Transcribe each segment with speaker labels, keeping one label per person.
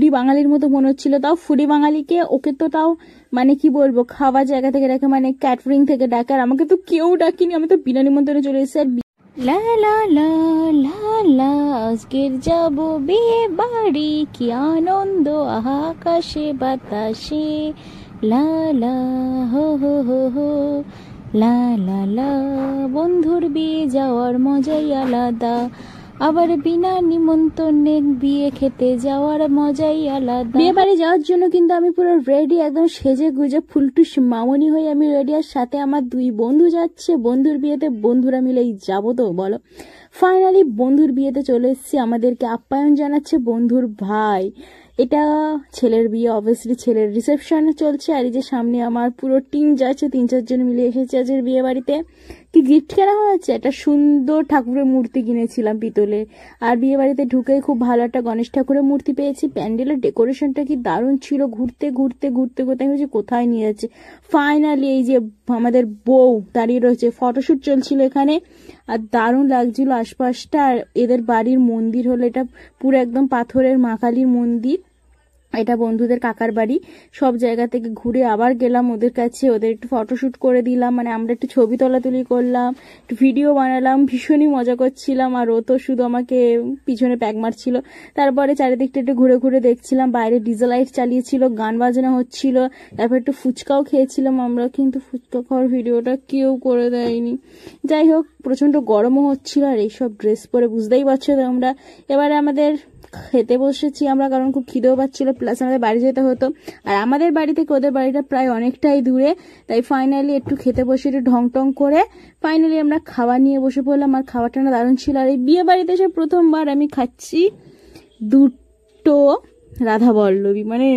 Speaker 1: Foodie বাঙালির মতো মনে হচ্ছিল, তাও ফুডি বাঙালিকে ওকে তো তাও মানে কি বলবো খাওয়া জায়গা থেকে ডাকে, মানে ক্যাটারিং থেকে ডাকে, আর আমাকে তো কেউ ডাকিনি, আমি তো বিনা নিমন্ত্রণে চলে এসেছি। আর লা লা লা লা লা আজকের যাবো বিয়ে বাড়ি, কি আনন্দ আকাশে বাতাসে, লা লা হো হো হো হো, লা লা লা বন্ধুর বিয়ে যাওয়ার মজাই আলাদা, আবার বিনা নিমন্ত্রণে বিয়ে খেতে যাওয়ার মজাই আলাদা। বিয়ে বাড়ি যাওয়ার জন্য কিন্তু আমি পুরো রেডি, একদম সেজে গুজে ফুলটুস মামনি হয়ে আমি রেডি, আর সাথে আমার দুই বন্ধু যাচ্ছে। বন্ধুর বিয়েতে বন্ধুরা মিলেই যাবো তো বলো। ফাইনালি বন্ধুর বিয়েতে চলে এসেছি, আমাদেরকে আপ্যায়ন জানাচ্ছে বন্ধুর ভাই। এটা ছেলের বিয়ে, অবভিয়াসলি ছেলের রিসেপশন চলছে, আর এই যে সামনে আমার পুরো টিম যাচ্ছে, 3-4 জন মিলে এসেছে আজকের বিয়ে বাড়িতে। কি গিফট কেনা হয়েছে, একটা সুন্দর ঠাকুরের মূর্তি কিনেছিলাম পিতলে, আর বিয়ে বাড়িতে ঢুকে খুব ভালো একটা গণেশ ঠাকুরের মূর্তি পেয়েছি। প্যান্ডেলের ডেকোরেশনটা কি দারুণ ছিল, ঘুরতে ঘুরতে ঘুরতে ঘুরতে আমি বলছি কোথায় নিয়ে যাচ্ছে। ফাইনালি এই যে আমাদের বউ দাঁড়িয়ে রয়েছে, ফটোশুট চলছিল এখানে, আর দারুণ লাগছিল আশপাশটা। আর এদের বাড়ির মন্দির হলো এটা পুরো একদম পাথরের মা কালীর মন্দির, এটা বন্ধুদের কাকার বাড়ি। সব জায়গা থেকে ঘুরে আবার গেলাম ওদের কাছে, ওদের একটু ফটোশুট করে দিলাম, মানে আমরা একটু ছবি তোলাতুলি করলাম, একটু ভিডিও বানালাম, ভীষণই মজা করছিলাম। আর ও তো শুধু আমাকে পিছনে প্যাক মারছিল। তারপরে চারিদিকটা একটু ঘুরে ঘুরে দেখছিলাম, বাইরে ডিজেল লাইট চালিয়েছিল, গান বাজনা হচ্ছিল, তারপর একটু ফুচকাও খেয়েছিলাম আমরা, কিন্তু ফুচকা খাওয়ার ভিডিওটা কেউ করে দেয়নি। যাই হোক, প্রচন্ড গরমও হচ্ছিল, আর এইসব ড্রেস পরে বুঝতেই পারছো তোমরা। এবারে আমাদের খেতে বসেছি আমরা, কারণ খুব খিদেও পাচ্ছিল, প্লাস আমাদের বাড়ি যেতে হতো, আর আমাদের বাড়ি থেকে ওদের বাড়িটা প্রায় অনেকটাই দূরে। তাই ফাইনালি একটু খেতে বসে একটু ঢং টং করে ফাইনালি আমরা খাওয়া নিয়ে বসে পড়লাম, আর খাওয়াটা না দারুণ ছিল। আর এই বিয়ে বাড়িতে এসে প্রথমবার আমি খাচ্ছি দুটো রাধা বল্লভী, মানে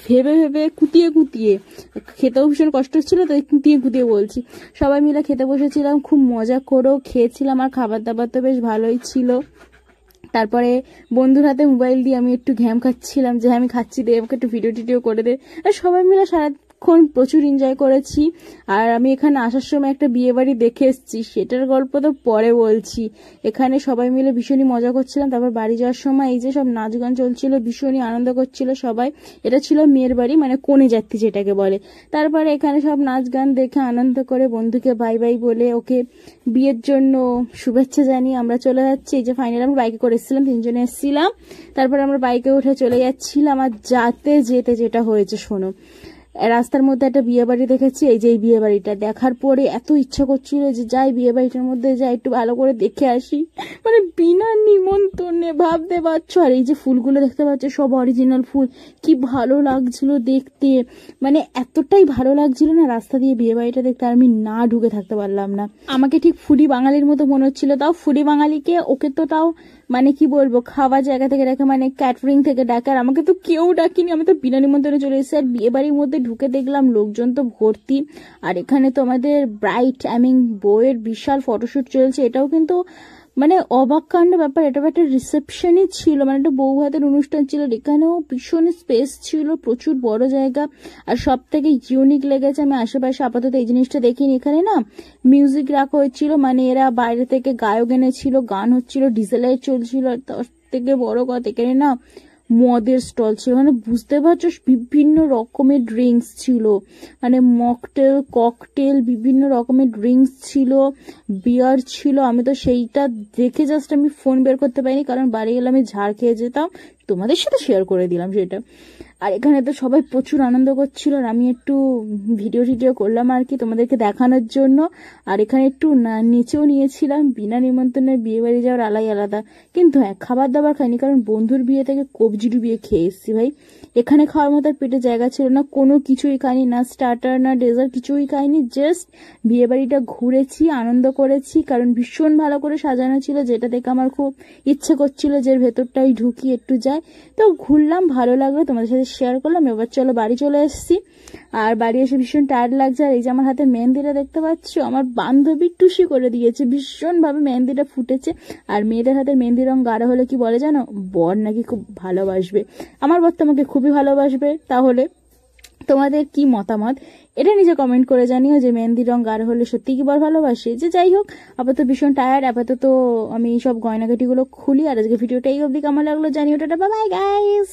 Speaker 1: ভেবে ভেবে কুতিয়ে কুতিয়ে, খেতেও ভীষণ কষ্ট হচ্ছিল, তাই কুতিয়ে কুতিয়ে বলছি। সবাই মিলে খেতে বসেছিলাম, খুব মজা করেও খেয়েছিলাম, আর খাবার দাবার তো বেশ ভালোই ছিল। তারপরে বন্ধুর হাতে মোবাইল দিয়ে আমি একটু ঘ্যাম খাচ্ছিলাম, যে আমি খাচ্ছি দে আমাকে একটু ভিডিও টিডিও করে দে। আর সবাই মিলে সারাক্ষণ প্রচুর এনজয় করেছি। আর আমি এখানে আসার সময় একটা বিয়ে বাড়ি দেখে এসেছি, সেটার গল্প তো পরে বলছি। এখানে সবাই মিলে ভীষণই মজা করছিলাম। তারপর বাড়ি যাওয়ার সময় এই যে সব নাচ গান চলছিল, ভীষণই আনন্দ করছিল সবাই। এটা ছিল মেয়ের বাড়ি, মানে কনে যাত্রী যেটাকে বলে। তারপরে এখানে সব নাচ গান দেখে আনন্দ করে বন্ধুকে বাই বাই বলে ওকে বিয়ের জন্য শুভেচ্ছা জানিয়ে আমরা চলে যাচ্ছি। এই যে ফাইনালি আমরা বাইকে করে এসেছিলাম, 3 জনে এসেছিলাম। তারপরে আমরা বাইকে উঠে চলে যাচ্ছিলাম, আর যাতে যেতে যেটা হয়েছে শোনো। রাস্তার মধ্যে একটা বিয়ে বাড়ি দেখেছি, এই যে এই বিয়ে বাড়িটা দেখার পরে এত ইচ্ছা করছিল যে যাই বিয়ে বাড়িটার মধ্যে যাই, একটু ভালো করে দেখে আসি, মানে বিনা নিমন্ত্রণে, ভাবতে পারছো। আর এই যে ফুলগুলো দেখতে পাচ্ছ সব অরিজিনাল ফুল, কি ভালো লাগছিল দেখতে, মানে এতটাই ভালো লাগছিল না রাস্তা দিয়ে বিয়ে বাড়িটা দেখতে, আর আমি না ঢুকে থাকতে পারলাম না। আমাকে ঠিক ফুডি বাঙালির মতো মনে হচ্ছিল, তাও ফুডি বাঙালিকে ওকে তো তাও মানে কি বলবো খাওয়া জায়গা থেকে ডাকে, মানে ক্যাটারিং থেকে ডাকে, আর আমাকে তো কেউ ডাকিনি, আমি তো বিনা নিমন্ত্রণে চলে এসেছি। আর বিয়ে বাড়ির মধ্যে ঢুকে দেখলাম লোকজন তো ভর্তি, আর এখানে তো আমাদের ব্রাইট বউয়ের বিশাল ফটোশুট চলছে। এটাও কিন্তু মানে অবাক কাণ্ড ব্যাপার, এটা একটা রিসেপশনই ছিল, মানে একটা বউ ভাতের অনুষ্ঠান ছিল। এখানেও ভীষণ স্পেস ছিল, প্রচুর বড় জায়গা। আর সব থেকে ইউনিক লেগেছে, আমি আশেপাশে আপাতত এই জিনিসটা দেখিনি, এখানে না মিউজিক রাখা হয়েছিল, মানে এরা বাইরে থেকে গায়ক এনেছিল, গান হচ্ছিল, ডিজে লাইট চলছিল। তার থেকে বড় কথা এখানে না মদের স্টল ছিল, মানে বুঝতে পারছো বিভিন্ন রকমের ড্রিঙ্কস ছিল, মানে মকটেল ককটেল বিভিন্ন রকমের ড্রিঙ্কস ছিল, বিয়ার ছিল। আমি তো সেইটা দেখে জাস্ট আমি ফোন বের করতে পারিনি, কারণ বাড়ি গেলে আমি ঝাড় খেয়ে যেতাম, তোমাদের সাথে শেয়ার করে দিলাম সেটা। আর এখানে তো সবাই প্রচুর আনন্দ করছিল, আর আমি একটু ভিডিও টিডিও করলাম আর কি তোমাদেরকে দেখানোর জন্য। আর এখানে একটু নিচেও নিয়েছিলাম, বিনা নিমন্ত্রণে বিয়ে বাড়ি যাওয়ার আলাদা। কিন্তু হ্যাঁ, খাবার দাবার খাইনি, কারণ বন্ধুর বিয়ে থেকে কবজি ডুবিয়ে খেয়ে এসেছি ভাই। এখানে খাওয়ার মতো পেটে জায়গা ছিল না, কোনো কিছুই খাইনি, না স্টার্টার না ডেজার্ট, কিছুই খাইনি। জাস্ট বিয়ে বাড়িটা ঘুরেছি, আনন্দ করেছি, কারণ ভীষণ ভালো করে সাজানো ছিল, যেটা দেখে আমার খুব ইচ্ছে করছিল যে ভেতরটাই ঢুকি একটু যাই। তো ঘুরলাম, ভালো লাগলো, তোমাদের সাথে শেয়ার করলাম। এবার চলো বাড়ি চলে এসেছি, আর বাড়ি এসে ভীষণ টায়ার্ড লাগছে। আর এই যে আমার হাতে মেহেন্দিটা দেখতে পাচ্ছ, আমার বান্ধবী টুসি করে দিয়েছে, ভীষণ ভাবে মেহেন্দিটা ফুটেছে। আর মেয়েদের হাতে মেহেন্দি রং গাঢ় হলে কি বলে জানো, বর নাকি খুব ভালোবাসবে। আমার বর তো আমাকে খুবই ভালোবাসবে। তাহলে তোমাদের কি মতামত এটা নিচে কমেন্ট করে জানিও, যে মেহেন্দি রং গাঢ় হলে সত্যি কি বর ভালোবাসে। যে যাই হোক, আপাতত ভীষণ টায়ার্ড, আপাতত আমি সব গয়নাগাটিগুলো খুলি। আর আজকে ভিডিওটা এই অবধি কেমন লাগলো জানিও। Tata, bye bye guys.